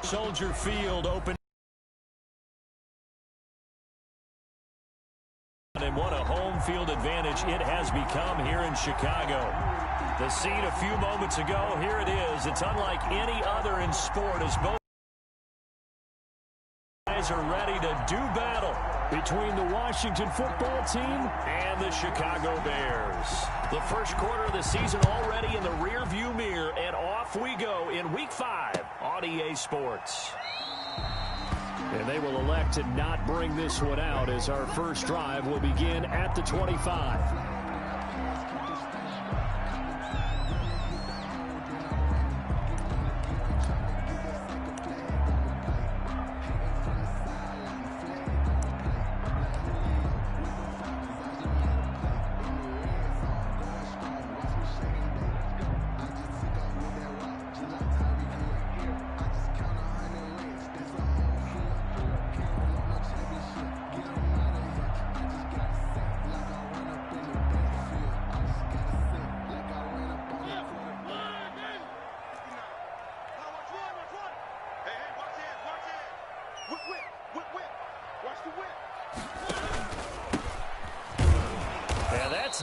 Soldier Field open. And what a home field advantage it has become here in Chicago. The scene a few moments ago, here it is. It's unlike any other in sport as both guys are ready to do battle between the Washington football team and the Chicago Bears. The first quarter of the season already in the rearview mirror, and off we go in Week 5 on EA Sports. And they will elect to not bring this one out as our first drive will begin at the 25.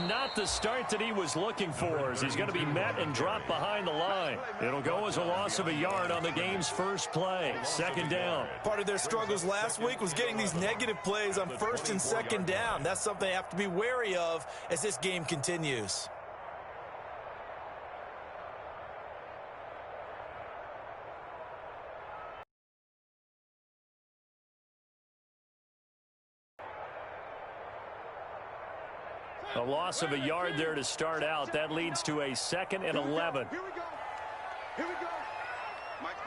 Not the start that he was looking for, as he's going to be met and dropped behind the line. It'll go as a loss of a yard on the game's first play. Second down. Part of their struggles last week was getting these negative plays on first and second down. That's something they have to be wary of as this game continues. A loss of a yard there to start out. That leads to a 2nd and 11. Here we go. Here we go. Mike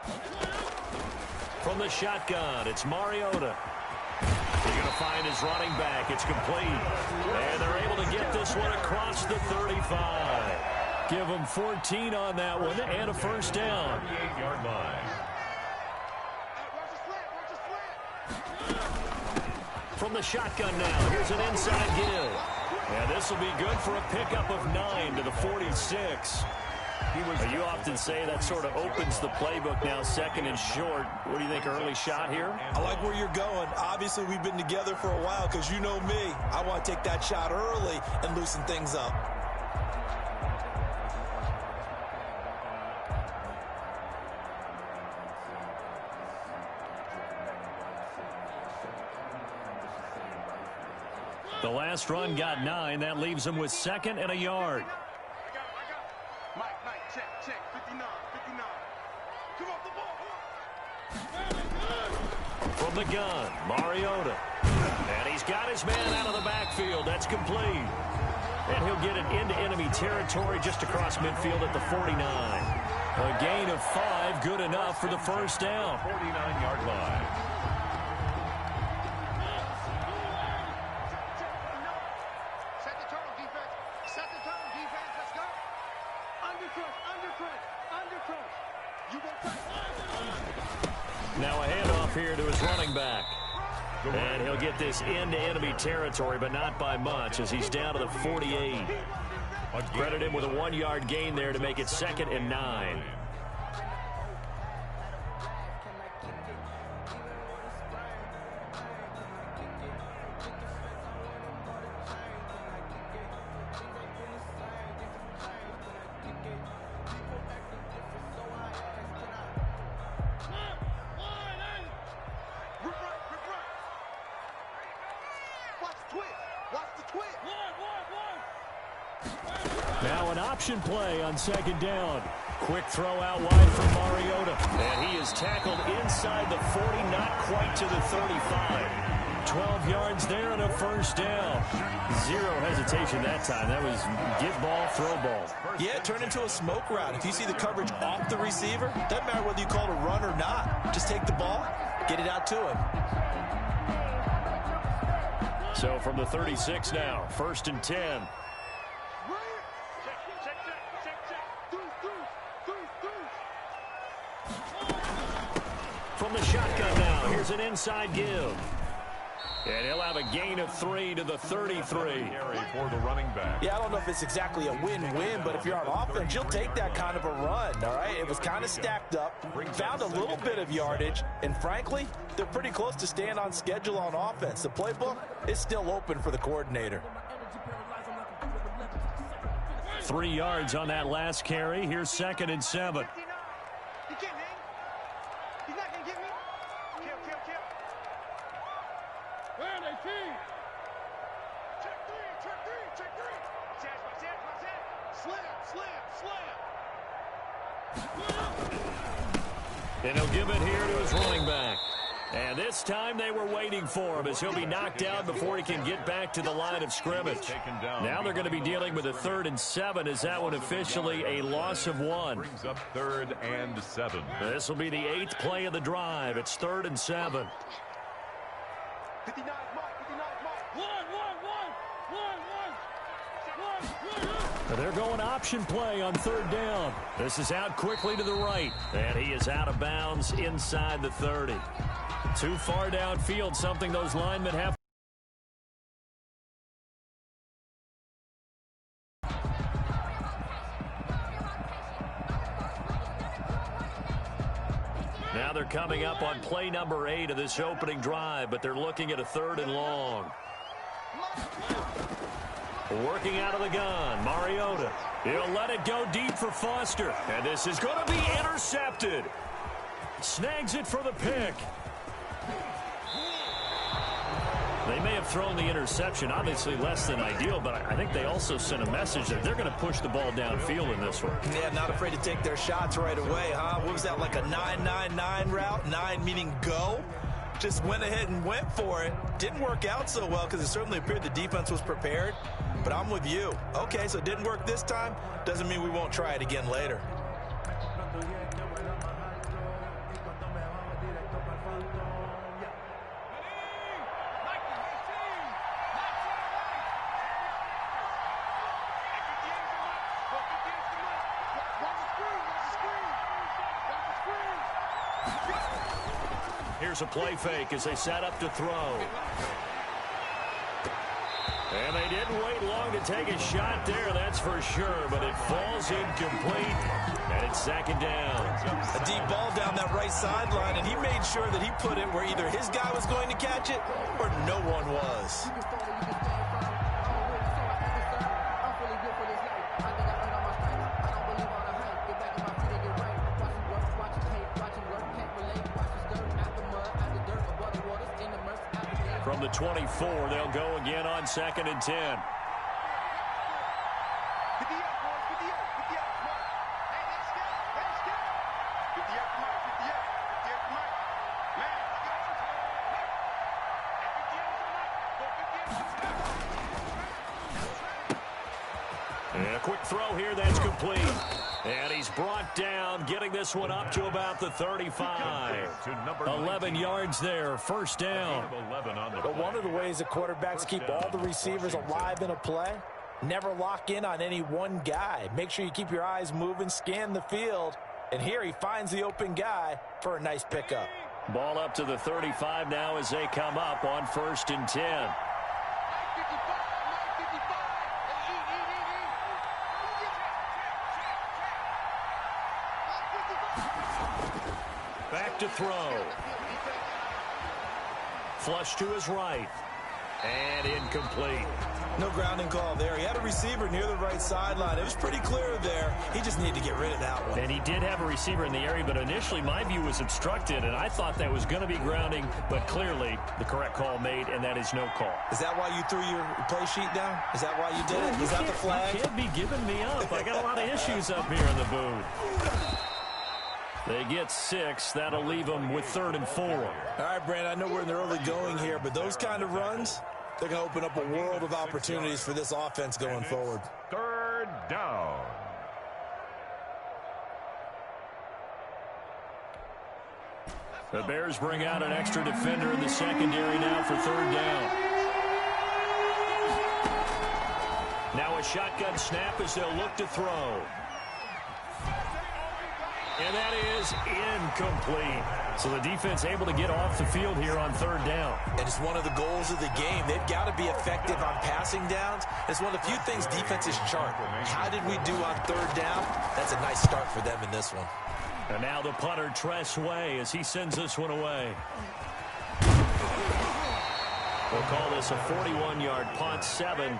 5'9", From the shotgun, it's Mariota. He's going to find his running back. It's complete. And they're able to get this one across the 35. Give them 14 on that one and a first down. 38-yard line. From the shotgun now, here's an inside give. And this will be good for a pickup of 9 to the 46. You often say that sort of opens the playbook now, 2nd and short. What do you think, early shot here? I like where you're going. Obviously, we've been together for a while because you know me. I want to take that shot early and loosen things up. The last run got 9. That leaves him with 2nd and a yard. I got. Mike, check. 59. Come off the ball. From the gun, Mariota. And he's got his man out of the backfield. That's complete. And he'll get it into enemy territory just across midfield at the 49. A gain of 5, good enough for the first down. 49-yard line. Now a handoff here to his running back. And he'll get this into enemy territory, but not by much, as he's down to the 48. Credit him with a 1-yard gain there to make it 2nd and 9. Now an option play on 2nd down. Quick throw out wide from Mariota. And he is tackled inside the 40, not quite to the 35. 12 yards there and a first down. Zero hesitation that time. That was get ball, throw ball. Yeah, it turned into a smoke route. If you see the coverage off the receiver, doesn't matter whether you call it a run or not. Just take the ball, get it out to him. So from the 36 now, 1st and 10. From the shotgun now, here's an inside give. And he'll have a gain of 3 to the 33. For the running back. Yeah, I don't know if it's exactly a win-win, but if you're on offense, you'll take that kind of a run, all right? It was kind of stacked up, found a little bit of yardage, and frankly, they're pretty close to staying on schedule on offense. The playbook is still open for the coordinator. 3 yards on that last carry. Here's 2nd and 7. You can't hang. He's not going to get me. Kill. Where are they, team? Check three. Slam. And he'll give it here to his running back. And this time they were waiting for him as he'll be knocked out before he can get back to the line of scrimmage. Now they're going to be dealing with a 3rd and 7 as that one officially a loss of 1. Brings up 3rd and 7. This will be the 8th play of the drive. It's 3rd and 7. 59 Mike. One. They're going option play on 3rd down. This is out quickly to the right. And he is out of bounds inside the 30. Too far downfield, something those linemen have. Now they're coming up on play number 8 of this opening drive, but they're looking at a 3rd and long. Working out of the gun, Mariota. He'll let it go deep for Foster. And this is going to be intercepted. Snags it for the pick. They may have thrown the interception, obviously less than ideal, but I think they also sent a message that they're going to push the ball downfield in this one. Yeah, not afraid to take their shots right away, huh? What was that, like a 9-9-9 route? 9 meaning go? Just went ahead and went for it. Didn't work out so well because it certainly appeared the defense was prepared. But I'm with you. Okay, so it didn't work this time. Doesn't mean we won't try it again later. Here's a play fake as they set up to throw. And they didn't wait long to take a shot there, that's for sure, but it falls incomplete, and it's 2nd down. A deep ball down that right sideline, and he made sure that he put it where either his guy was going to catch it or no one was. From the 24, they'll go again on 2nd and 10. And a quick throw here, that's complete. And he's brought down, getting this one up to about the 35. 11 yards there, 1st down. But one of the ways that quarterbacks keep all the receivers alive in a play, never lock in on any one guy. Make sure you keep your eyes moving, scan the field. And here he finds the open guy for a nice pickup. Ball up to the 35 now as they come up on 1st and 10. Back to throw. Flush to his right. And incomplete. No grounding call there. He had a receiver near the right sideline. It was pretty clear there. He just needed to get rid of that one. And he did have a receiver in the area, but initially my view was obstructed, and I thought that was going to be grounding, but clearly the correct call made, and that is no call. Is that why you threw your play sheet down? Is that why you did it? Is that the flag? You can't be giving me up. I got a lot of issues up here in the booth. They get 6. That'll leave them with 3rd and 4. All right, Brandon, I know we're in the early going here, but those kind of runs, they're going to open up a world of opportunities for this offense going forward. 3rd down. The Bears bring out an extra defender in the secondary now for 3rd down. Now a shotgun snap as they'll look to throw. And that is incomplete. So the defense able to get off the field here on third down. And it's one of the goals of the game. They've got to be effective on passing downs. It's one of the few things defenses chart. How did we do on third down? That's a nice start for them in this one. And now the punter, Tress Way, as he sends this one away. We'll call this a 41-yard punt, 7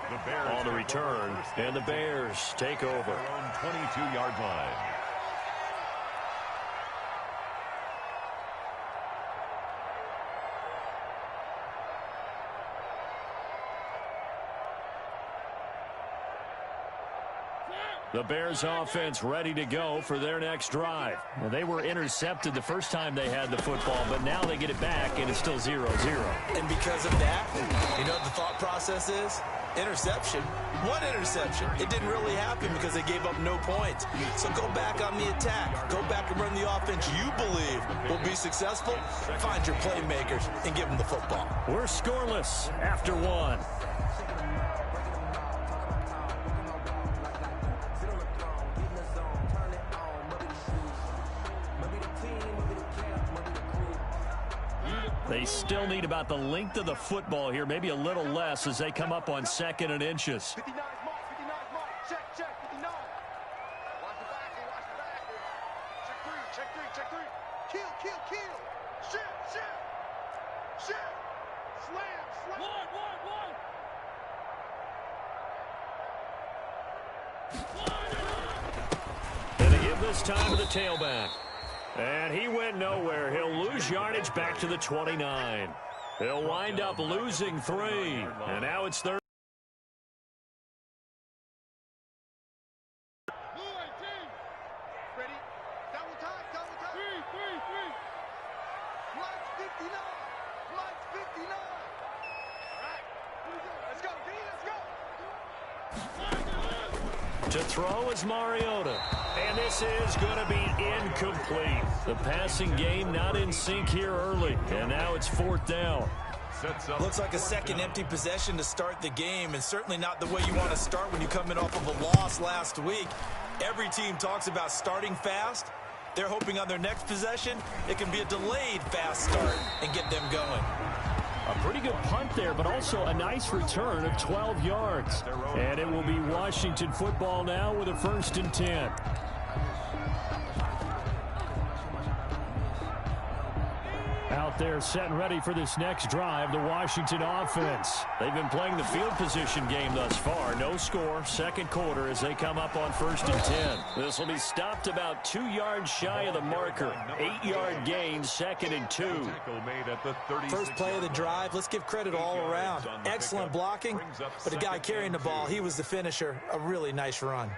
on the return. And the Bears take over. Their own 22-yard line. The Bears offense ready to go for their next drive. Well, they were intercepted the first time they had the football, but now they get it back, and it's still 0-0. And because of that, you know what the thought process is? Interception. One interception. It didn't really happen because they gave up no points. So go back on the attack. Go back and run the offense you believe will be successful. Find your playmakers and give them the football. We're scoreless after 1. They still need about the length of the football here, maybe a little less as they come up on 2nd and inches. 59 mark, 59 mark. Check, 59. Watch the back here, watch the back here. Check 3, check 3. Kill. Shift. Slam. And they give this time to the tailback. And he went nowhere. He'll lose yardage back to the 29. He'll wind up losing 3. And now it's 3rd. Ready? Double time. 3. Lights 59. All right. Let's go, D. Let's go. To throw is Mariota. And this is going to be incomplete. The passing game not in sync here early. And now it's 4th down. Looks like a second empty possession to start the game, and certainly not the way you want to start when you come in off of a loss last week. Every team talks about starting fast. They're hoping on their next possession it can be a delayed fast start and get them going. A pretty good punt there, but also a nice return of 12 yards. And it will be Washington football now with a 1st and 10. Out there set and ready for this next drive, the Washington offense. They've been playing the field position game thus far. No score, 2nd quarter as they come up on 1st and 10. This will be stopped about 2 yards shy of the marker. 8-yard gain, 2nd and 2. First play of the drive, let's give credit all around. Excellent blocking, but the guy carrying the ball, he was the finisher. A really nice run.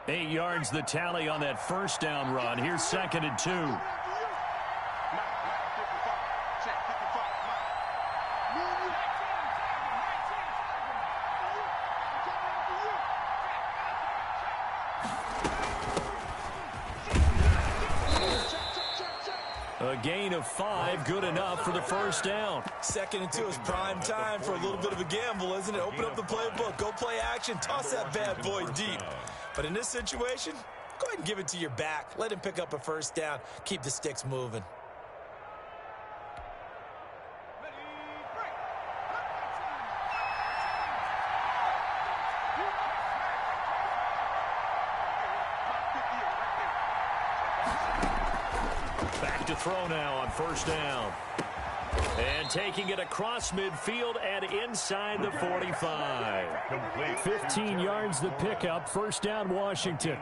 Eight yards the tally on that 1st down run. Here's 2nd and 2. A gain of 5, good enough for the 1st down. 2nd and 2 is prime time for a little bit of a gamble, isn't it? Open up the playbook, go play action, toss that bad boy deep. But in this situation, go ahead and give it to your back. Let him pick up a 1st down. Keep the sticks moving. Back to throw now on 1st down. And taking it across midfield and inside the 45. 15 yards the pickup. 1st down, Washington.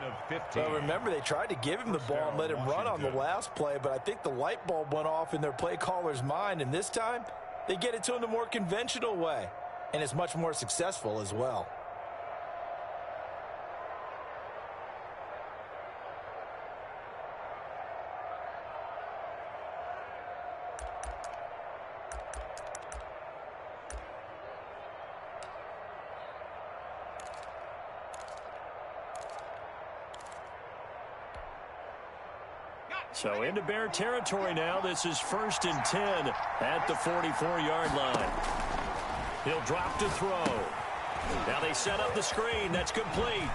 Well, remember, they tried to give him the ball and let him run on the last play, but I think the light bulb went off in their play caller's mind, and this time they get it to him the more conventional way, and it's much more successful as well. So into Bear territory now. This is 1st and 10 at the 44-yard line. He'll drop to throw. Now they set up the screen. That's complete.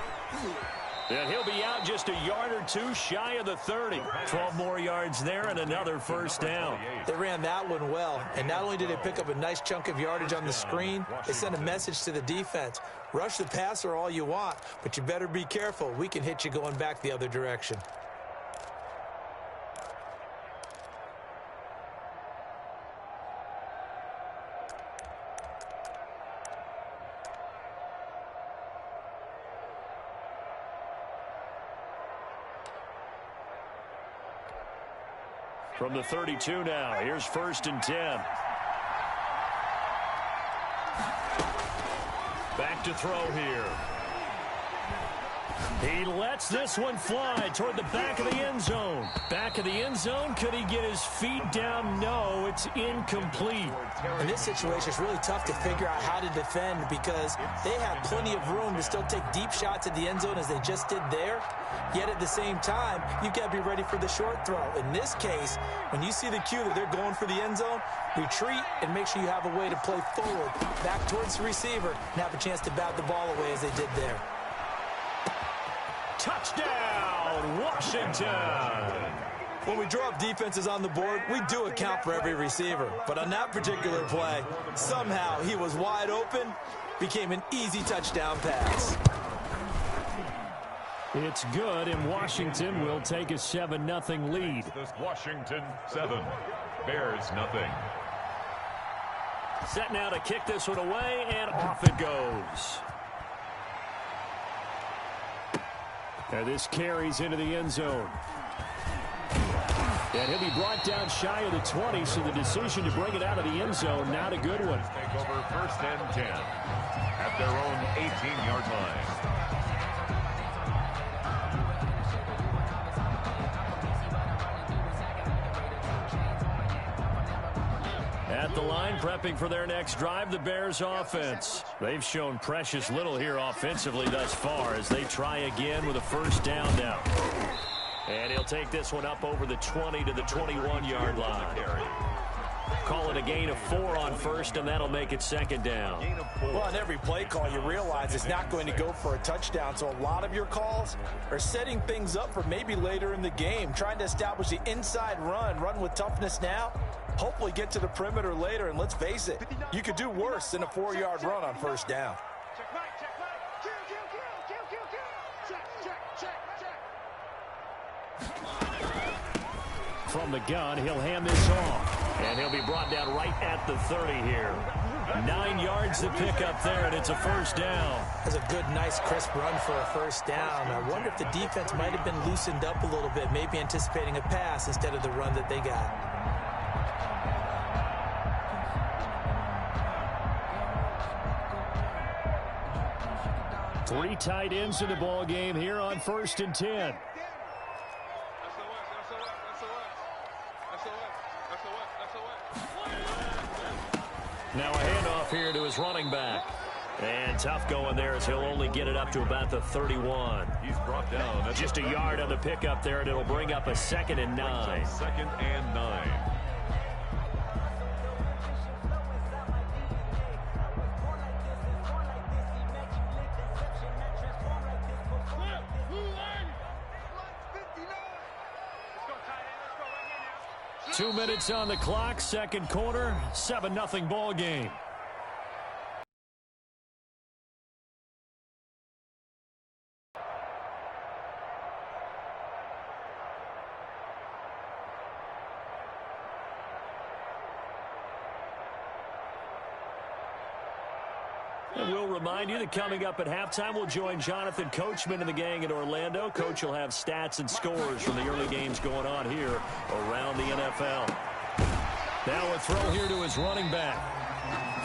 And he'll be out just a yard or two shy of the 30. 12 more yards there and another first down. They ran that one well. And not only did they pick up a nice chunk of yardage on the screen, they sent a message to the defense. Rush the passer all you want, but you better be careful. We can hit you going back the other direction. From the 32 now, here's 1st and 10. Back to throw here. He lets this one fly toward the back of the end zone. Back of the end zone, could he get his feet down? No, it's incomplete. In this situation, it's really tough to figure out how to defend because they have plenty of room to still take deep shots at the end zone as they just did there. Yet at the same time, you've got to be ready for the short throw. In this case, when you see the cue that they're going for the end zone, retreat and make sure you have a way to play forward, back towards the receiver, and have a chance to bat the ball away as they did there. Touchdown, Washington! When we draw up defenses on the board, we do account for every receiver. But on that particular play, somehow he was wide open, became an easy touchdown pass. It's good, and Washington will take a 7-0 lead. Washington 7, Bears nothing. Set now to kick this one away, and off it goes. And this carries into the end zone. And he'll be brought down shy of the 20, so the decision to bring it out of the end zone, not a good one. Take over 1st and 10 at their own 18-yard line. At the line, prepping for their next drive, the Bears offense. They've shown precious little here offensively thus far as they try again with a first down now. And he'll take this one up over the 20 to the 21-yard line. Call it a gain of 4 on first, and that'll make it 2nd down. Well, on every play call, you realize it's not going to go for a touchdown, so a lot of your calls are setting things up for maybe later in the game, trying to establish the inside run with toughness now, hopefully get to the perimeter later, and let's face it, you could do worse than a 4-yard run on first down. From the gun, he'll hand this off. And he'll be brought down right at the 30 here. 9 yards to pick up there, and it's a first down. That's a good, nice, crisp run for a first down. I wonder if the defense might have been loosened up a little bit, maybe anticipating a pass instead of the run that they got. Three tight ends in the ball game here on 1st and 10. Now a handoff here to his running back. And tough going there as he'll only get it up to about the 31. He's brought down. Just a yard on the pickup there, and it'll bring up a 2nd and 9. 2nd and 9. Two minutes on the clock, second quarter, 7-0 ball game. And we'll remind you that coming up at halftime, we'll join Jonathan Coachman and the gang in Orlando. Coach will have stats and scores from the early games going on here around the NFL. Now a throw here to his running back.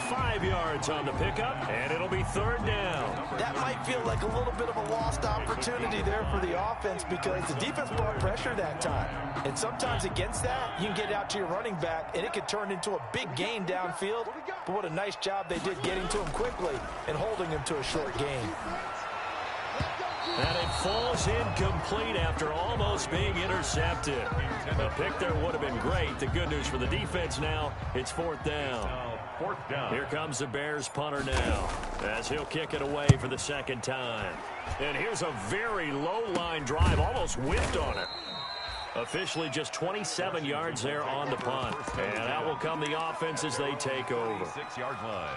5 yards on the pickup, and it'll be 3rd down. That might feel like a little bit of a lost opportunity there for the offense because the defense brought pressure that time. And sometimes against that, you can get out to your running back, and it could turn into a big gain downfield. But what a nice job they did getting to him quickly and holding him to a short gain. And it falls incomplete after almost being intercepted. A pick there would have been great. The good news for the defense now, it's fourth down. Here comes the Bears punter now, as he'll kick it away for the second time. And here's a very low-line drive, almost whipped on it. Officially just 27 yards there on the punt. And out will come the offense as they take over. 6-yard line.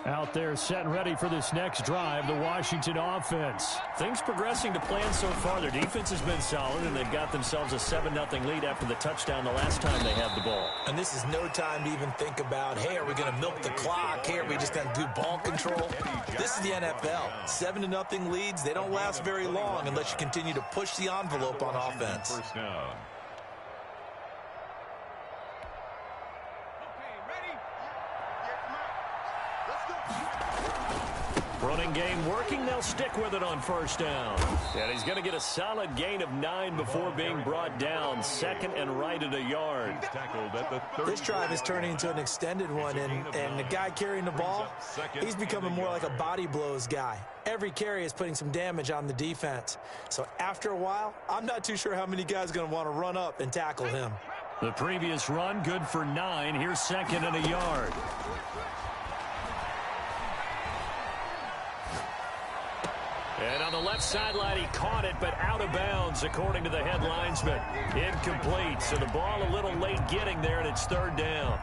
Out there set and ready for this next drive, the Washington offense. Things progressing to plan so far. Their defense has been solid, and they've got themselves a 7-0 lead after the touchdown the last time they had the ball. And this is no time to even think about, hey, are we going to milk the clock? Hey, are we just going to do ball control? This is the NFL. 7-0 leads, they don't last very long unless you continue to push the envelope on offense. First down. Running game working. They'll stick with it on first down. And he's going to get a solid gain of 9 before being brought down. Second and right at a yard. Tackled at the 30. This drive is turning into an extended one, and the guy carrying the ball, he's becoming more like a body blows guy. Every carry is putting some damage on the defense. So after a while, I'm not too sure how many guys are going to want to run up and tackle him. The previous run good for 9. Here's second and a yard. And on the left sideline, he caught it, but out of bounds, according to the head linesman. Incomplete, so the ball a little late getting there, and it's third down.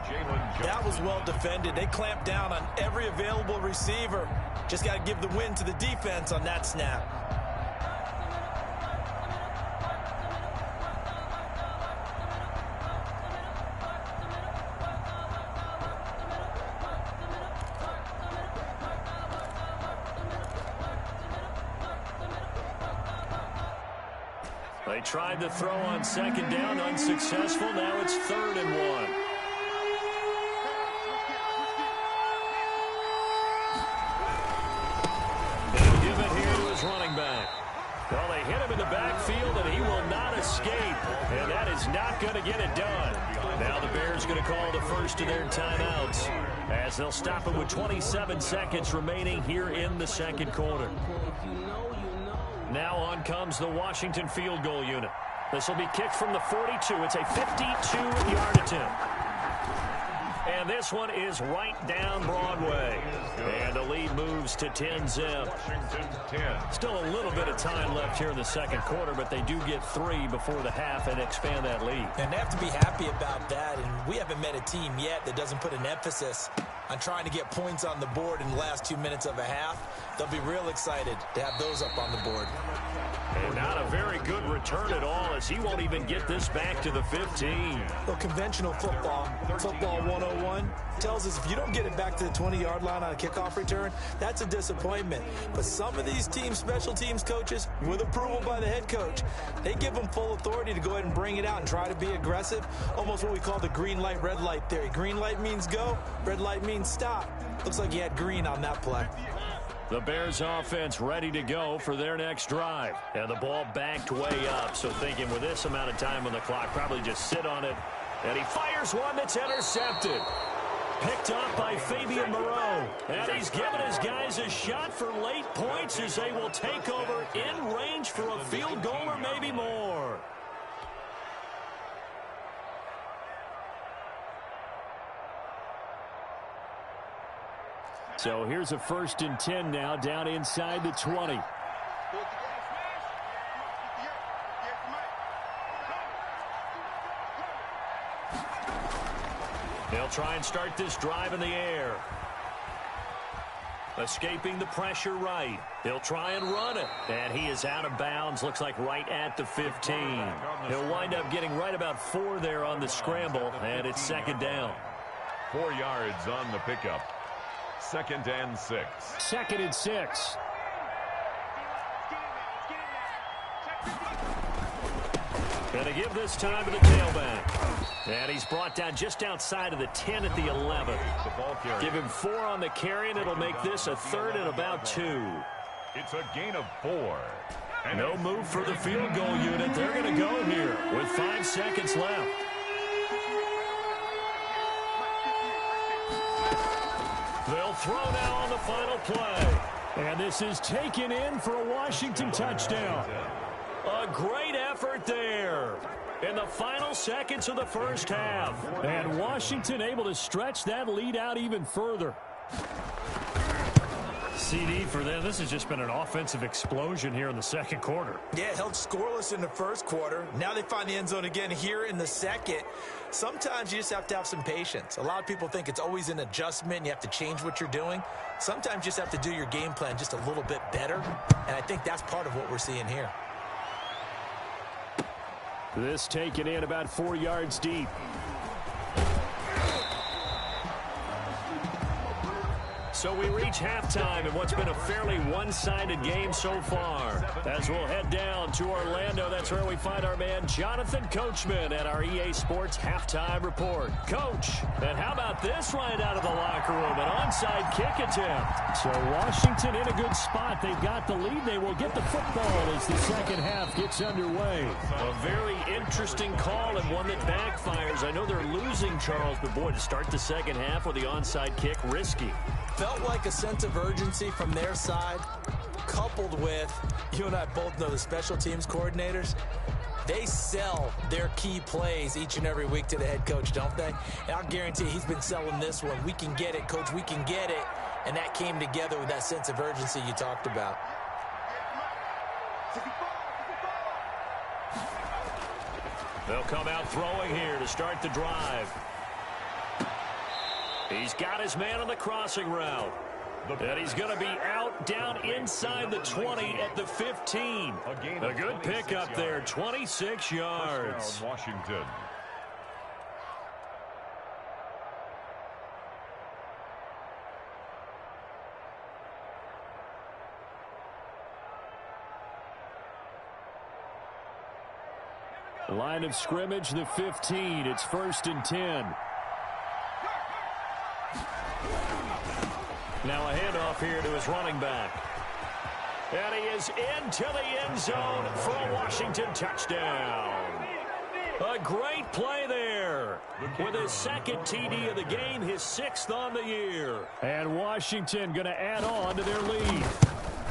That was well defended. They clamped down on every available receiver. Just got to give the win to the defense on that snap. They tried to throw on second down, unsuccessful. Now it's 3rd and 1. They'll give it here to his running back. Well, they hit him in the backfield, and he will not escape. And that is not going to get it done. Now the Bears going to call the first of their timeouts, as they'll stop it with 27 seconds remaining here in the second quarter. Now on comes the Washington field goal unit. This will be kicked from the 42. It's a 52-yard attempt. And this one is right down Broadway. And the lead moves to 10-zip. Washington 10. Still a little bit of time left here in the second quarter, but they do get 3 before the half and expand that lead. And they have to be happy about that. And we haven't met a team yet that doesn't put an emphasis on trying to get points on the board in the last 2 minutes of a half. They'll be real excited to have those up on the board. And not a very good return at all, as he won't even get this back to the 15. Well, conventional football 101, tells us if you don't get it back to the 20-yard line on a kickoff return, that's a disappointment. But some of these team special teams coaches, with approval by the head coach, they give them full authority to go ahead and bring it out and try to be aggressive, almost what we call the green light, red light theory. Green light means go, red light means stop. Looks like he had green on that play. The Bears offense ready to go for their next drive. And the ball backed way up, so thinking with this amount of time on the clock, probably just sit on it. And he fires one that's intercepted. Picked off by Fabian Moreau. And he's given his guys a shot for late points as they will take over in range for a field goal or maybe more. So here's a 1st and 10 now, down inside the 20. They'll try and start this drive in the air. Escaping the pressure right. They'll try and run it. And he is out of bounds, looks like right at the 15. He'll wind up getting right about 4 there on the scramble, and it's 2nd down. 4 yards on the pickup. 2nd and 6. 2nd and 6. Going to give this time to the tailback. And he's brought down just outside of the 10 at the 11. Give him 4 on the carry, and it'll make this a 3rd and about 2. It's a gain of 4. And no move for the field goal unit. They're going to go here with 5 seconds left. They'll throw now on the final play. And this is taken in for a Washington touchdown. A great effort there in the final seconds of the first half. And Washington able to stretch that lead out even further. CD for them. This has just been an offensive explosion here in the second quarter. Yeah, held scoreless in the first quarter. Now they find the end zone again here in the second. Sometimes you just have to have some patience. A lot of people think it's always an adjustment. You have to change what you're doing. Sometimes you just have to do your game plan just a little bit better. And I think that's part of what we're seeing here. This taken in about 4 yards deep. So we reach halftime in what's been a fairly one-sided game so far. As we'll head down to Orlando, that's where we find our man Jonathan Coachman at our EA Sports Halftime Report. Coach, and how about this right out of the locker room? An onside kick attempt. So Washington in a good spot. They've got the lead. They will get the football as the second half gets underway. A very interesting call and one that backfires. I know they're losing, Charles, but boy, to start the second half with the onside kick, risky. Felt like a sense of urgency from their side, coupled with, you and I both know the special teams coordinators, they sell their key plays each and every week to the head coach, don't they? And I'll guarantee he's been selling this one. We can get it, coach, we can get it. And that came together with that sense of urgency you talked about. They'll come out throwing here to start the drive. He's got his man on the crossing route. And he's going to be out down inside the 20 at the 15. A good pickup there, 26 yards. Washington. Line of scrimmage, the 15. It's 1st and 10. Now a handoff here to his running back. And he is into the end zone for a Washington touchdown. A great play there. With his second TD of the game, his 6th on the year. And Washington going to add on to their lead.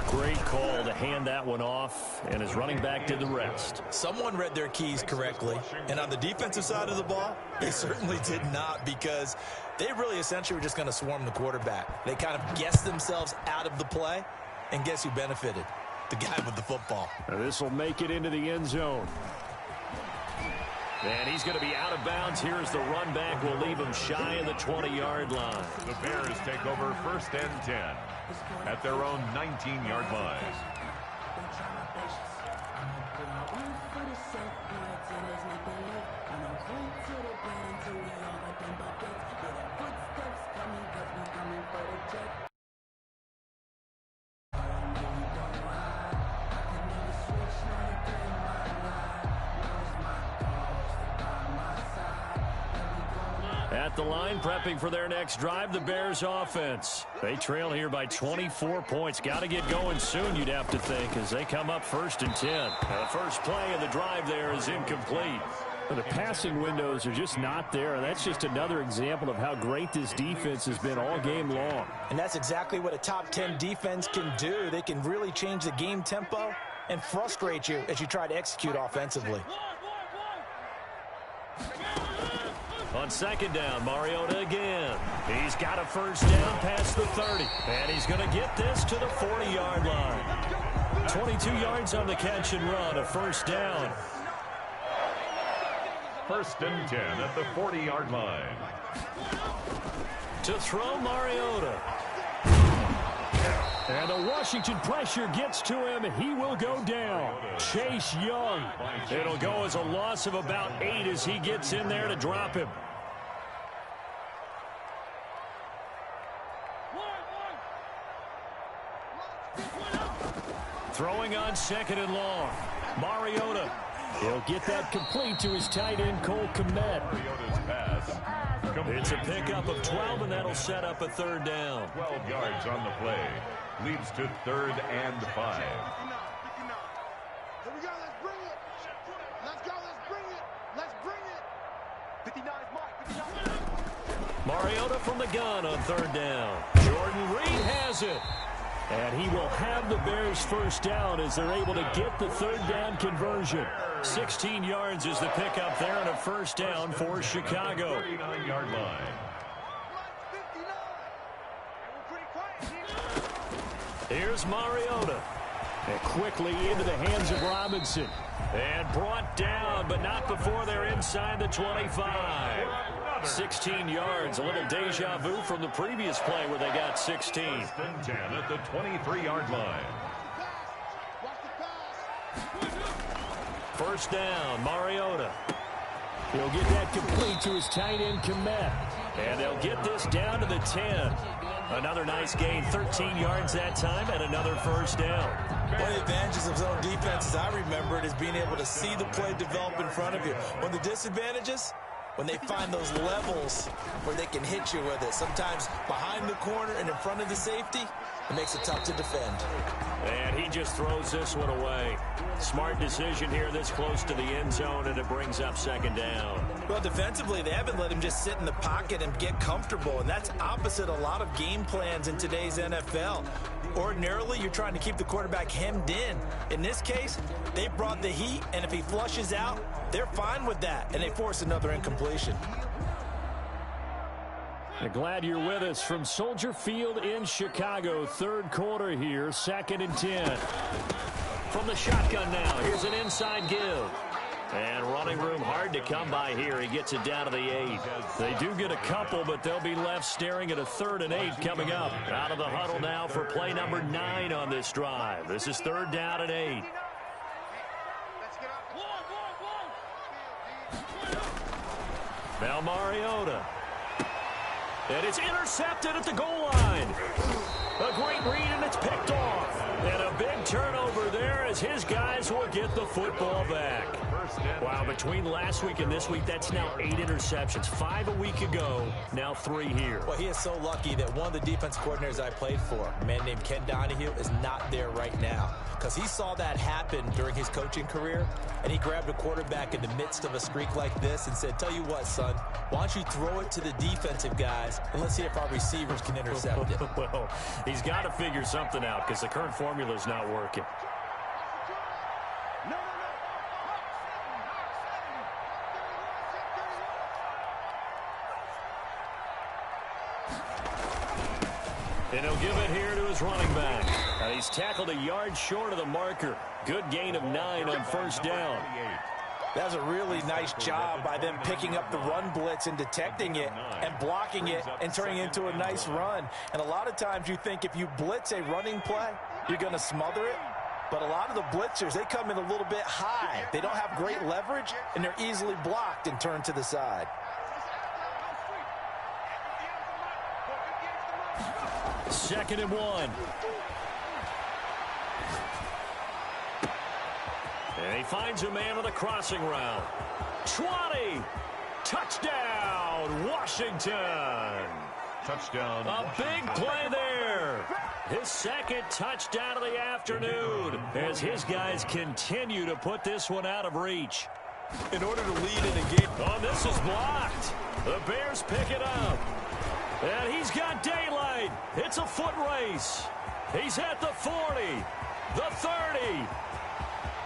Great call to hand that one off, and his running back did the rest. Someone read their keys correctly, and on the defensive side of the ball, they certainly did not, because they really essentially were just going to swarm the quarterback. They kind of guessed themselves out of the play, and guess who benefited? The guy with the football. Now this will make it into the end zone. And he's going to be out of bounds here as the run back will leave him shy of the 20-yard line. The Bears take over 1st and 10 at their own 19-yard line. At the line, prepping for their next drive, the Bears offense. They trail here by 24 points. Got to get going soon, you'd have to think, as they come up 1st and 10. Now, the first play of the drive there is incomplete. The passing windows are just not there. That's just another example of how great this defense has been all game long. And that's exactly what a top 10 defense can do. They can really change the game tempo and frustrate you as you try to execute offensively. On 2nd down, Mariota again. He's got a 1st down past the 30. And he's going to get this to the 40-yard line. 22 yards on the catch and run, a 1st down. 1st and 10 at the 40-yard line. To throw, Mariota. And the Washington pressure gets to him. He will go down. Chase Young. It'll go as a loss of about 8 as he gets in there to drop him. Throwing on 2nd and long. Mariota. He'll get that complete to his tight end, Cole Kmet. It's a pickup of 12, and that'll set up a 3rd down. 12 yards on the play. Leads to 3rd and 5. Here we go, let's bring it. Let's go, let's bring it. Let's bring it. 59's Mike, 59. Mariota from the gun on 3rd down. Jordan Reed has it. And he will have the Bears first down as they're able to get the third down conversion. 16 yards is the pickup there and a first down for Chicago. 39-yard line. Here's Mariota. And quickly into the hands of Robinson. And brought down, but not before they're inside the 25. 16 yards, a little deja vu from the previous play where they got 16. First and 10 at the 23-yard line. First down, Mariota. He'll get that complete to his tight end, Komet. And they'll get this down to the 10. Another nice gain, 13 yards that time, and another first down. One of the advantages of zone defense, as I remember it, is being able to see the play develop in front of you. One of the disadvantages, when they find those levels where they can hit you with it. Sometimes behind the corner and in front of the safety, it makes it tough to defend. And he just throws this one away. Smart decision here this close to the end zone, and it brings up second down. Well, defensively, they haven't let him just sit in the pocket and get comfortable, and that's opposite a lot of game plans in today's NFL. Ordinarily, you're trying to keep the quarterback hemmed in. In this case, they brought the heat, and if he flushes out, they're fine with that, and they force another incompletion. Glad you're with us from Soldier Field in Chicago. Third quarter here, 2nd and 10. From the shotgun now, here's an inside give. And running room hard to come by here. He gets it down to the 8. They do get a couple, but they'll be left staring at a 3rd and 8 coming up. Out of the huddle now for play number 9 on this drive. This is 3rd down and 8. Now Mariota. And it's intercepted at the goal line. A great read, and it's picked off. And a big turnover there as his guys will get the football back. Wow, between last week and this week, that's now 8 interceptions. 5 a week ago, now 3 here. Well, he is so lucky that one of the defense coordinators I played for, a man named Ken Donahue, is not there right now. Because he saw that happen during his coaching career, and he grabbed a quarterback in the midst of a streak like this and said, tell you what, son, why don't you throw it to the defensive guys, and let's see if our receivers can intercept it. Well, he's got to figure something out because the current formula is not working. And he'll give it here to his running back. He's tackled a yard short of the marker. Good gain of 9 on first down. That was a really nice job by them picking up the run blitz and detecting it and blocking it and turning it into a nice run. And a lot of times you think if you blitz a running play, you're going to smother it. But a lot of the blitzers, they come in a little bit high. They don't have great leverage, and they're easily blocked and turned to the side. Second and 1. And he finds a man on the crossing route. 20. Touchdown, Washington. Touchdown. A big play there. His second touchdown of the afternoon as his guys continue to put this one out of reach. In order to lead in a game. Oh, this is blocked. The Bears pick it up. And he's got daylight. It's a foot race. He's at the 40, the 30,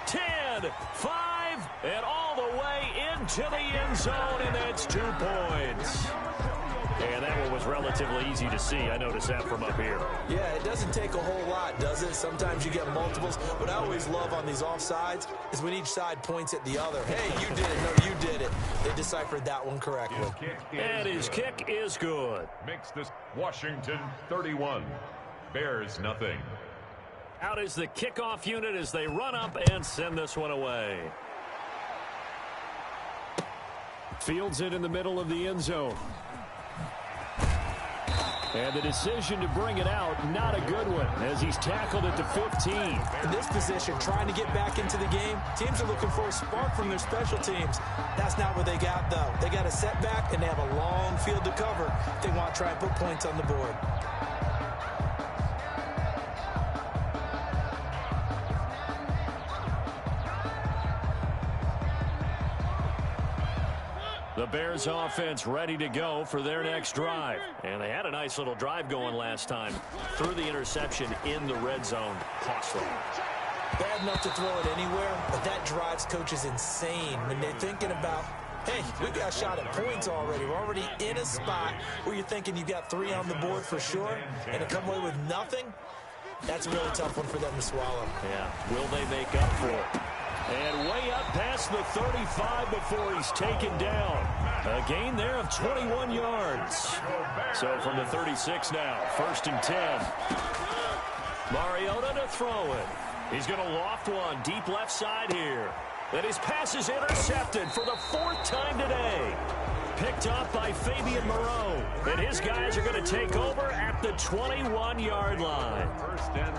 10, 5, and all the way into the end zone, and that's 2 points. And that one was relatively easy to see. I noticed that from up here. Yeah, it doesn't take a whole lot, does it? Sometimes you get multiples. What I always love on these offsides is when each side points at the other. Hey, you did it. No, you did it. They deciphered that one correctly. And his kick is good. Makes this Washington 31. Bears nothing. Out is the kickoff unit as they run up and send this one away. Fields it in the middle of the end zone. And the decision to bring it out, not a good one, as he's tackled at the 15. In this position, trying to get back into the game, teams are looking for a spark from their special teams. That's not what they got, though. They got a setback, and they have a long field to cover if they want to try and put points on the board. The Bears offense ready to go for their next drive. And they had a nice little drive going last time. Threw the interception in the red zone. Costly. Bad enough to throw it anywhere, but that drives coaches insane when they're thinking about, hey, we got a shot at points already. We're already in a spot where you're thinking you got 3 on the board for sure, and to come away with nothing, that's a really tough one for them to swallow. Yeah, will they make up for it? And way up past the 35 before he's taken down. A gain there of 21 yards. So from the 36 now, 1st and 10. Mariota to throw it. He's going to loft one deep left side here. And his pass is intercepted for the 4th time today. Picked off by Fabian Moreau. And his guys are going to take over at the 21-yard line.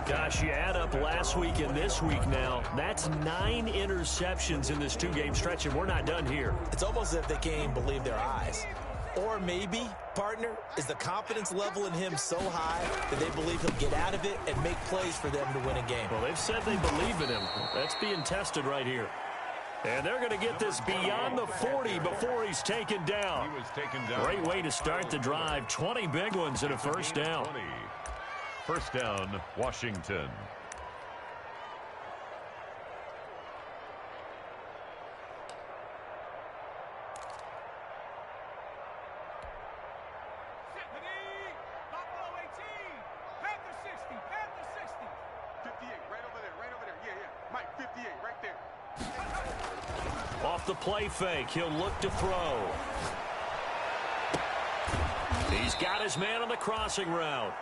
Gosh, you add up last week and this week now. That's 9 interceptions in this 2-game stretch, and we're not done here. It's almost as if they can't even believe their eyes. Or maybe, partner, is the confidence level in him so high that they believe he'll get out of it and make plays for them to win a game. Well, they've said they believe in him. That's being tested right here. And they're going to get this beyond the 40 before he's taken down. Great way to start the drive. 20 big ones and a first down. 1st down, Washington. Off the play fake, he'll look to throw. He's got his man on the crossing route.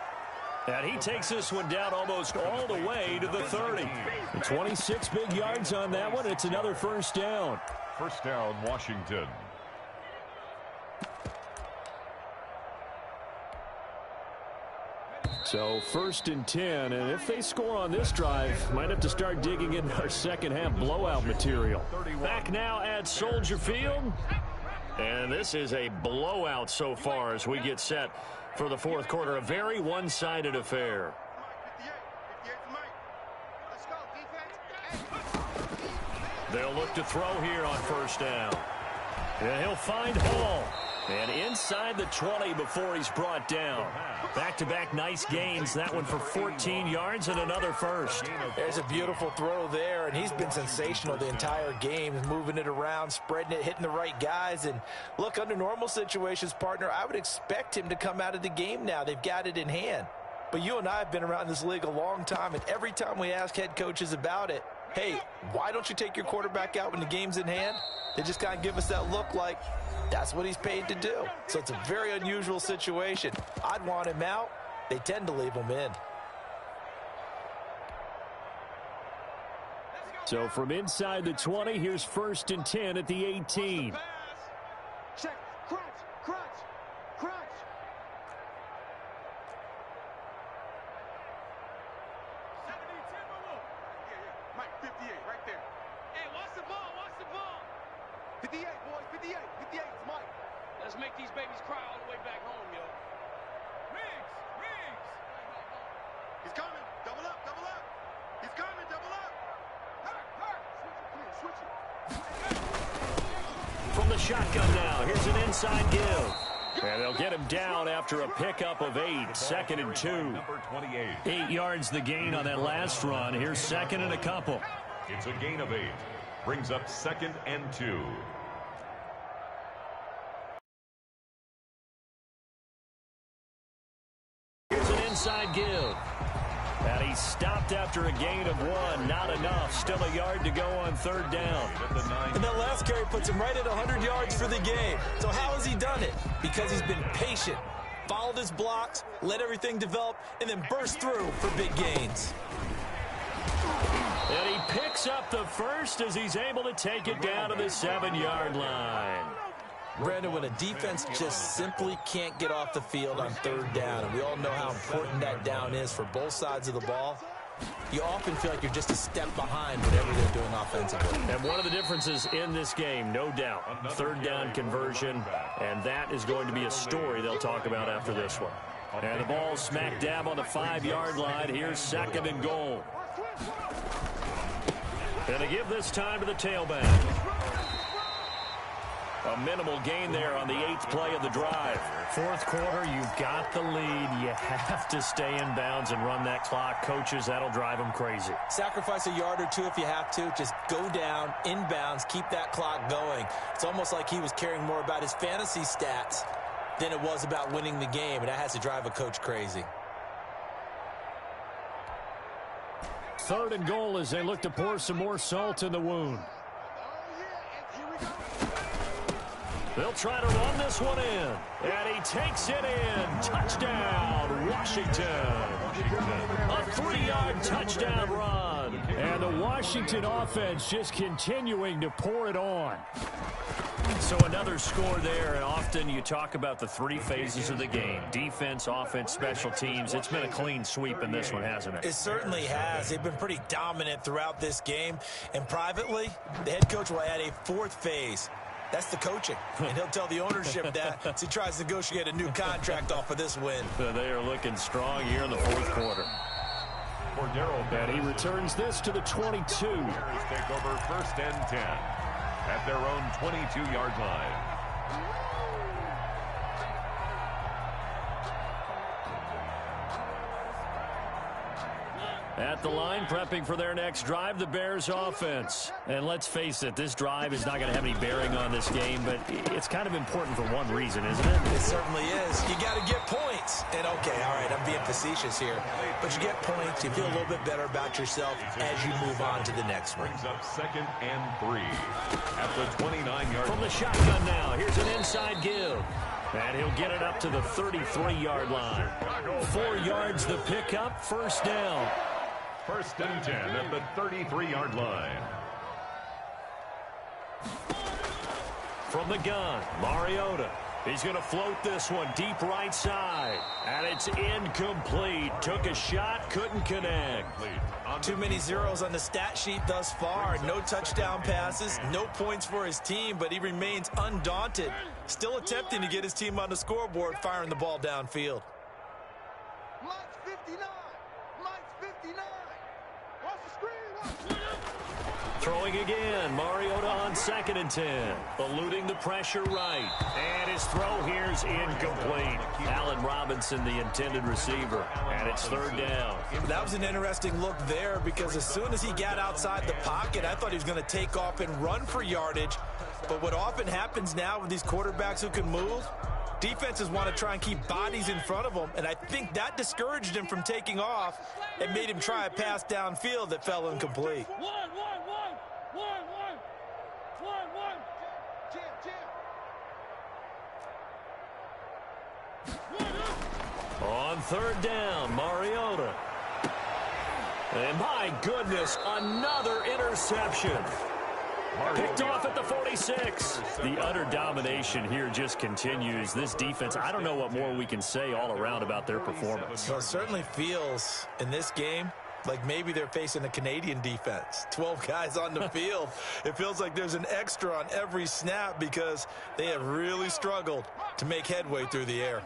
And he takes this one down almost all the way to the 30. 26 big yards on that one. It's another first down. 1st down, Washington. So 1st and 10, and if they score on this drive, might have to start digging in our second half blowout material. Back now at Soldier Field, and this is a blowout so far as we get set for the 4th quarter. A very one-sided affair. They'll look to throw here on 1st down. And he'll find Hall. And inside the 20 before he's brought down. Back-to-back nice gains. That one for 14 yards and another first. There's a beautiful throw there, and he's been sensational the entire game, moving it around, spreading it, hitting the right guys. And look, under normal situations, partner, I would expect him to come out of the game now. They've got it in hand. But you and I have been around this league a long time, and every time we ask head coaches about it, hey, why don't you take your quarterback out when the game's in hand? They just kind of give us that look like, that's what he's paid to do. So it's a very unusual situation. I'd want him out. They tend to leave him in. So from inside the 20, here's 1st and 10 at the 18. Check, crunch, crunch, crunch. 72. Mike, 58, right there. Hey, watch the ball, watch the ball. 58, boys, 58, 58, it's Mike. Let's make these babies cry all the way back home, yo. Riggs, Riggs. He's coming, double up, double up. He's coming, double up. Hurt. Switch it. From the shotgun now, here's an inside give. And they'll get him down after a pickup of 8. 2nd and 2. Number 28. 8 yards the gain on that last run. Here's 2nd and a couple. It's a gain of 8. Brings up 2nd and 2. Here's an inside give. And he stopped after a gain of 1. Not enough. Still a yard to go on 3rd down. And that last carry puts him right at 100 yards for the game. So how has he done it? Because he's been patient, followed his blocks, let everything develop, and then burst through for big gains. And he picks up the first as he's able to take it down to the 7-yard line. Brandon, when a defense just simply can't get off the field on 3rd down, and we all know how important that down is for both sides of the ball, you often feel like you're just a step behind whatever they're doing offensively. And one of the differences in this game, no doubt, 3rd down conversion, and that is going to be a story they'll talk about after this one. And the ball smack dab on the 5-yard line. Here's 2nd and goal. And they give this time to the tailback. A minimal gain there on the 8th play of the drive. Fourth quarter, you've got the lead. You have to stay in bounds and run that clock. Coaches, that'll drive them crazy. Sacrifice a yard or two if you have to. Just go down, inbounds, keep that clock going. It's almost like he was caring more about his fantasy stats than it was about winning the game, and that has to drive a coach crazy. 3rd and goal as they look to pour some more salt in the wound. They'll try to run this one in. And he takes it in. Touchdown, Washington. A 3-yard touchdown run. And the Washington offense just continuing to pour it on. So another score there, and often you talk about the 3 phases of the game. Defense, offense, special teams. It's been a clean sweep in this one, hasn't it? It certainly has. They've been pretty dominant throughout this game. And privately, the head coach will add a 4th phase. That's the coaching. And he'll tell the ownership that as he tries to negotiate a new contract off of this win. They are looking strong here in the 4th quarter. And he returns this to the 22. Bears take over 1st and 10 at their own 22-yard line. At the line, prepping for their next drive, the Bears offense. And let's face it, this drive is not going to have any bearing on this game, but it's kind of important for one reason, isn't it? It certainly is. You got to get points. And, okay, all right, I'm being facetious here. But you get points, you feel a little bit better about yourself as you move on to the next one. Brings up 2nd and 3 at the 29-yard. From the shotgun now, here's an inside give. And he'll get it up to the 33-yard line. 4 yards the pickup, 1st down. 1st and 10 at the 33-yard line. From the gun, Mariota. He's going to float this one deep right side. And it's incomplete. Took a shot, couldn't connect. Too many zeros on the stat sheet thus far. No touchdown passes, no points for his team, but he remains undaunted. Still attempting to get his team on the scoreboard, firing the ball downfield. Mike's 59. Mike's 59. Watch the screen. Throwing again. Mariota on 2nd and 10. Eluding the pressure right. And his throw here's incomplete. Allen Robinson, the intended receiver. And it's 3rd down. That was an interesting look there because as soon as he got outside the pocket, I thought he was going to take off and run for yardage. But what often happens now with these quarterbacks who can move, defenses want to try and keep bodies in front of them, and I think that discouraged him from taking off and made him try a pass downfield that fell incomplete. On 3rd down, Mariota. And my goodness, another interception. Picked off at the 46. The utter domination here just continues. This defense, I don't know what more we can say all around about their performance. Well, it certainly feels in this game like maybe they're facing a Canadian defense. 12 guys on the field. It feels like there's an extra on every snap because they have really struggled to make headway through the air.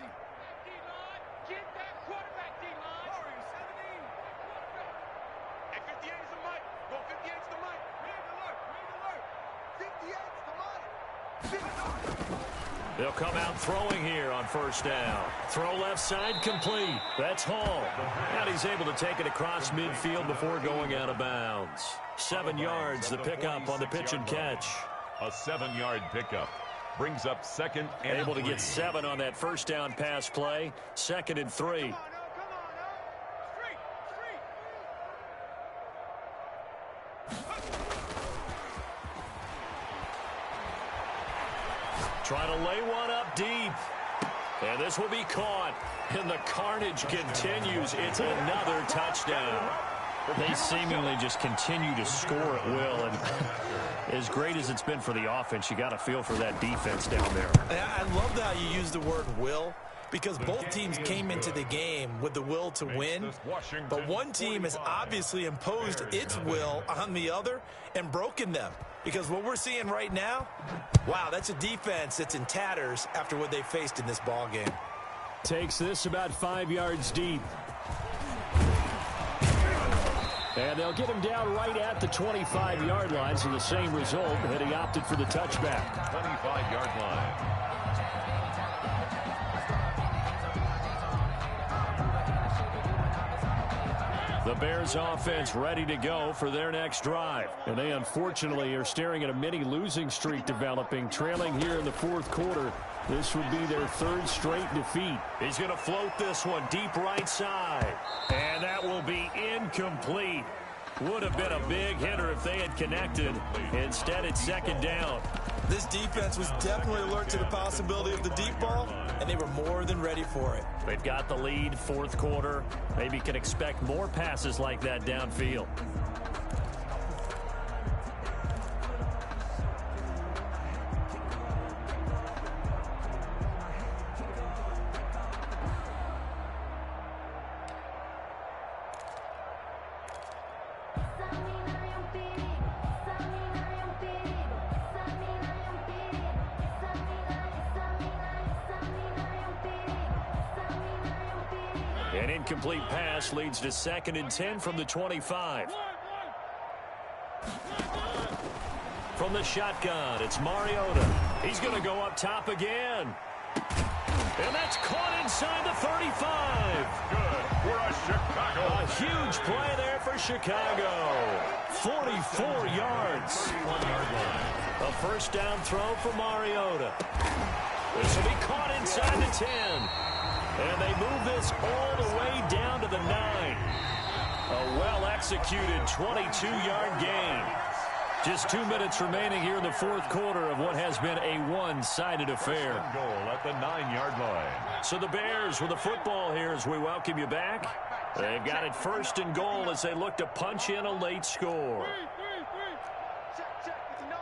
They'll come out throwing here on 1st down. Throw left side complete. That's Hall. And he's able to take it across midfield before going out of bounds. 7 yards, the pickup on the pitch and catch. A 7-yard pickup brings up 2nd and Able to 3. get 7 on that 1st down pass play. 2nd and 3. Trying to lay one up deep. And this will be caught. And the carnage continues. It's another touchdown. They seemingly just continue to score at will. And as great as it's been for the offense, you got to feel for that defense down there. I love how you use the word will, because both teams came into the game with the will to win, but one team has obviously imposed its will on the other and broken them. Because what we're seeing right now, wow, that's a defense that's in tatters after what they faced in this ball game. Takes this about 5 yards deep. And they'll get him down right at the 25-yard line, so the same result, and he opted for the touchback. 25-yard line. The Bears offense ready to go for their next drive. And they unfortunately are staring at a mini losing streak developing, trailing here in the fourth quarter. This would be their third straight defeat. He's going to float this one deep right side. And that will be incomplete. Would have been a big hitter if they had connected. Instead, it's second down. This defense was definitely alert to the possibility of the deep ball, and they were more than ready for it. They've got the lead, fourth quarter. Maybe can expect more passes like that downfield. An incomplete pass leads to 2nd and 10 from the 25. From the shotgun, it's Mariota. He's going to go up top again. And that's caught inside the 35. Good for a Chicago. A huge play there for Chicago. 44 yards. 31-yard line. A first down throw for Mariota. This will be caught inside the 10. And they move this all the way down to the 9. A well-executed 22-yard gain. Just 2 minutes remaining here in the fourth quarter of what has been a one-sided affair. First and goal at the 9-yard line. So the Bears with the football here as we welcome you back. They've got it first and goal as they look to punch in a late score. Check, check, it's a 9.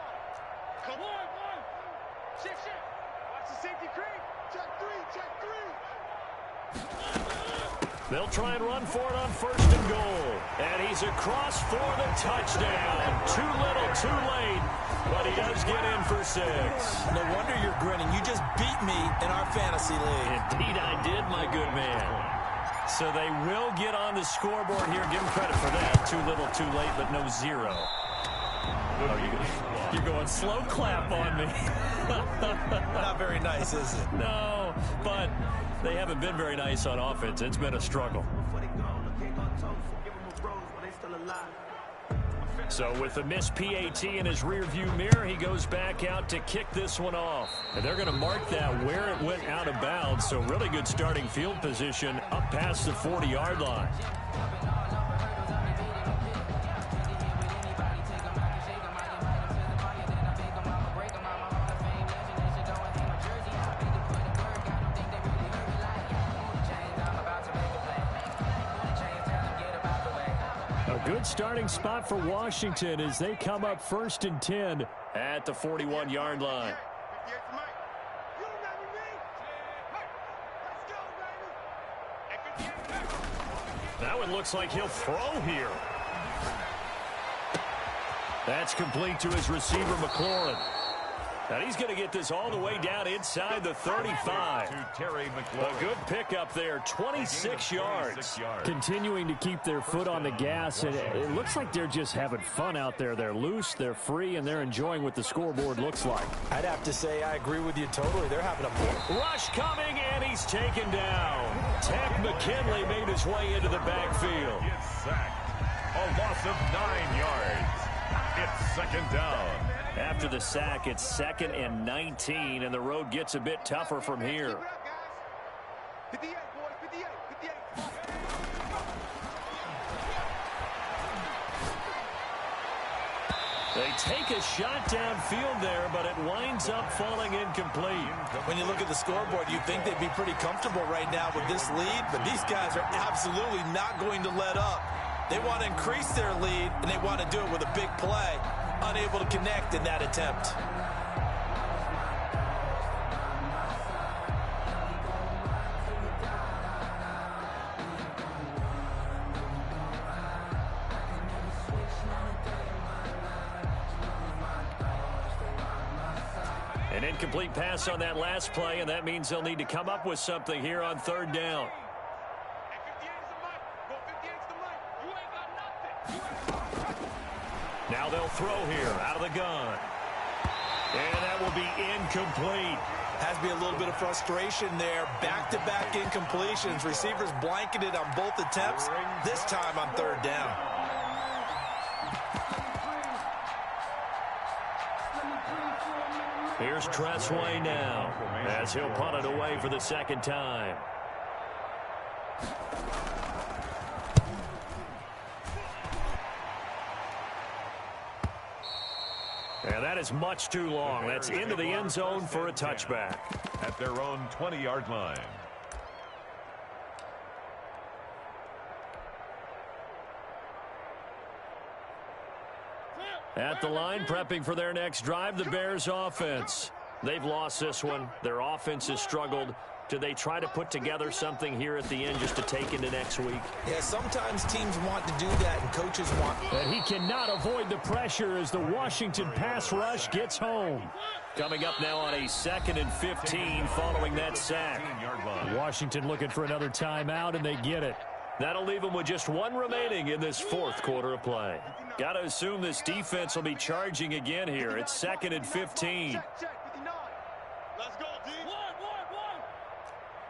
Come on. Check. Watch the safety creep. Check 3. They'll try and run for it on first and goal. And he's across for the touchdown. Too little, too late. But he does get in for 6. No wonder you're grinning. You just beat me in our fantasy league. Indeed I did, my good man. So they will get on the scoreboard here. Give him credit for that. Too little, too late, but no 0. Oh, you're going slow clap on me. Not very nice, is it? No, but they haven't been very nice on offense. It's been a struggle. So with the missed PAT in his rearview mirror, he goes back out to kick this one off. And they're going to mark that where it went out of bounds. So really good starting field position up past the 40-yard line. Good starting spot for Washington as they come up first and 10 at the 41-yard line. That one looks like he'll throw here. That's complete to his receiver, McLaurin. And he's going to get this all the way down inside the 35. To Terry McLaurin. A good pickup there, 26 yards. Continuing to keep their foot on the gas, and it looks like they're just having fun out there. They're loose, they're free, and they're enjoying what the scoreboard looks like. I'd have to say I agree with you totally. They're having a rush coming, and he's taken down. Tech McKinley made his way into the backfield. Gets sacked. A loss of 9 yards. It's second down. After the sack, it's 2nd and 19, and the road gets a bit tougher from here. 58, boys, 58. They take a shot downfield there, but it winds up falling incomplete. When you look at the scoreboard, you'd think they'd be pretty comfortable right now with this lead, but these guys are absolutely not going to let up. They want to increase their lead, and they want to do it with a big play. Unable to connect in that attempt. An incomplete pass on that last play, and that means they'll need to come up with something here on third down. Now they'll throw here out of the gun. And that will be incomplete. Has to be a little bit of frustration there. Back-to-back incompletions. Receivers blanketed on both attempts. This time on third down. Here's Tressway now as he'll punt it away for the second time. And that is much too long. That's into the end zone for a touchback. At their own 20-yard line. At the line, prepping for their next drive, the Bears offense. They've lost this one. Their offense has struggled. Do they try to put together something here at the end just to take into next week? Yeah, sometimes teams want to do that, and coaches want. And he cannot avoid the pressure as the Washington pass rush gets home. Coming up now on a 2nd and 15 following that sack. Washington looking for another timeout, and they get it. That'll leave them with just one remaining in this fourth quarter of play. Got to assume this defense will be charging again here. It's 2nd and 15. Check, 59. Let's go, D. One.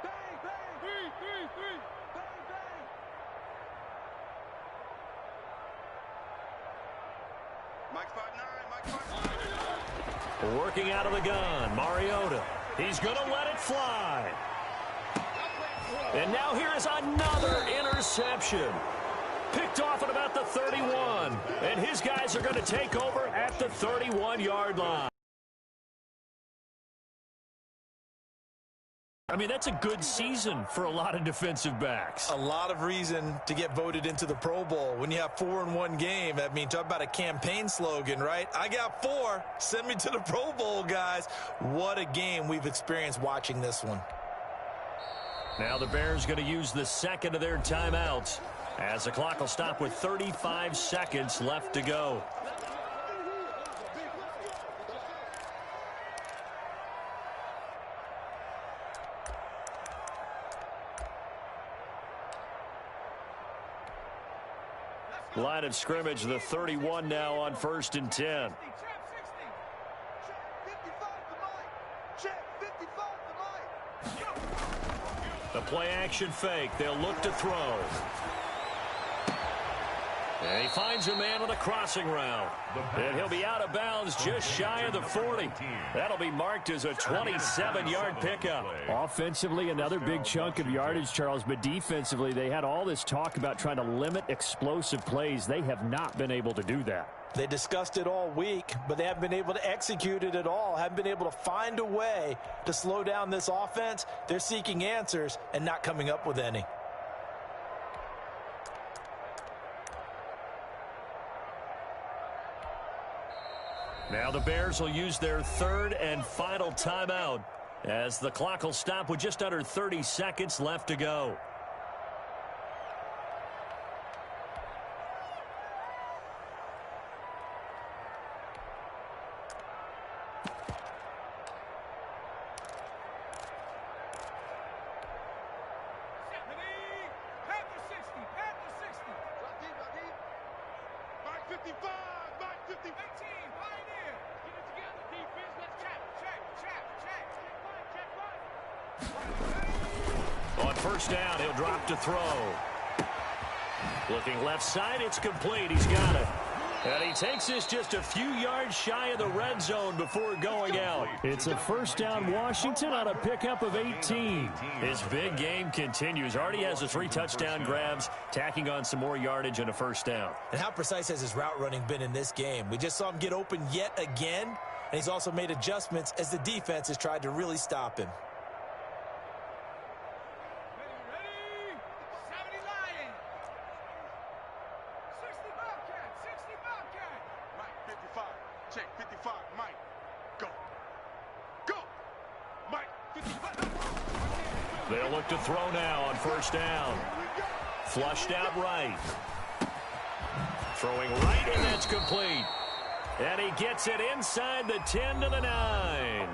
Bang, bang. Three. Bang, bang. Mike 5'9", Working out of the gun, Mariota. He's going to let it fly. And now here is another interception. Picked off at about the 31. And his guys are going to take over at the 31-yard line. I mean, that's a good season for a lot of defensive backs. A lot of reason to get voted into the Pro Bowl. When you have 4 in one game, I mean, talk about a campaign slogan, right? I got 4. Send me to the Pro Bowl, guys. What a game we've experienced watching this one. Now the Bears going to use the second of their timeouts as the clock will stop with 35 seconds left to go. Line of scrimmage, the 31 now on 1st and 10. The play action fake. They'll look to throw. And he finds a man on a crossing route. And he'll be out of bounds just shy of the 40. That'll be marked as a 27-yard pickup. Offensively, another big chunk of yardage, Charles. But defensively, they had all this talk about trying to limit explosive plays. They have not been able to do that. They discussed it all week, but they haven't been able to execute it at all. Haven't been able to find a way to slow down this offense. They're seeking answers and not coming up with any. Now the Bears will use their 3rd and final timeout as the clock will stop with just under 30 seconds left to go. On 1st down, he'll drop to throw. Looking left side, it's complete. He's got it. And he takes this just a few yards shy of the red zone before going out. It's a 1st down Washington on a pickup of 18. His big game continues. Already has the 3 touchdown grabs, tacking on some more yardage and a 1st down. And how precise has his route running been in this game? We just saw him get open yet again, and he's also made adjustments as the defense has tried to really stop him. They'll look to throw now on 1st down. Flushed out right. Throwing right, and that's complete. And he gets it inside the 10 to the 9.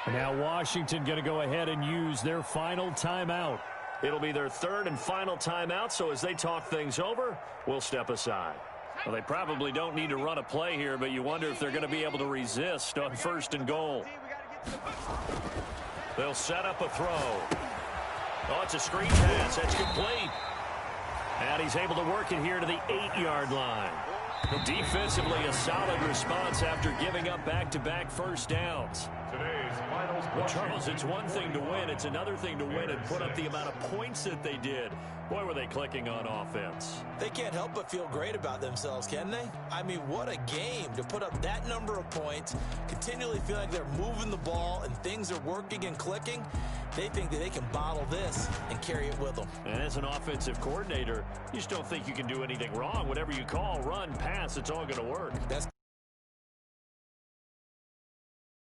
Now Washington going to go ahead and use their final timeout. It'll be their 3rd and final timeout, so as they talk things over, we'll step aside. Well, they probably don't need to run a play here, but you wonder if they're going to be able to resist on 1st and goal. They'll set up a throw. Oh, it's a screen pass. That's complete. And he's able to work it here to the 8-yard line. Defensively, a solid response after giving up back-to-back first downs. Today's final score. Well, Charles, it's one thing to win. It's another thing to win and put up the amount of points that they did. Boy, were they clicking on offense. They can't help but feel great about themselves, can they? I mean, what a game to put up that number of points, continually feel like they're moving the ball and things are working and clicking. They think that they can bottle this and carry it with them. And as an offensive coordinator, you just don't think you can do anything wrong. Whatever you call, run, pass, it's all going to work. That's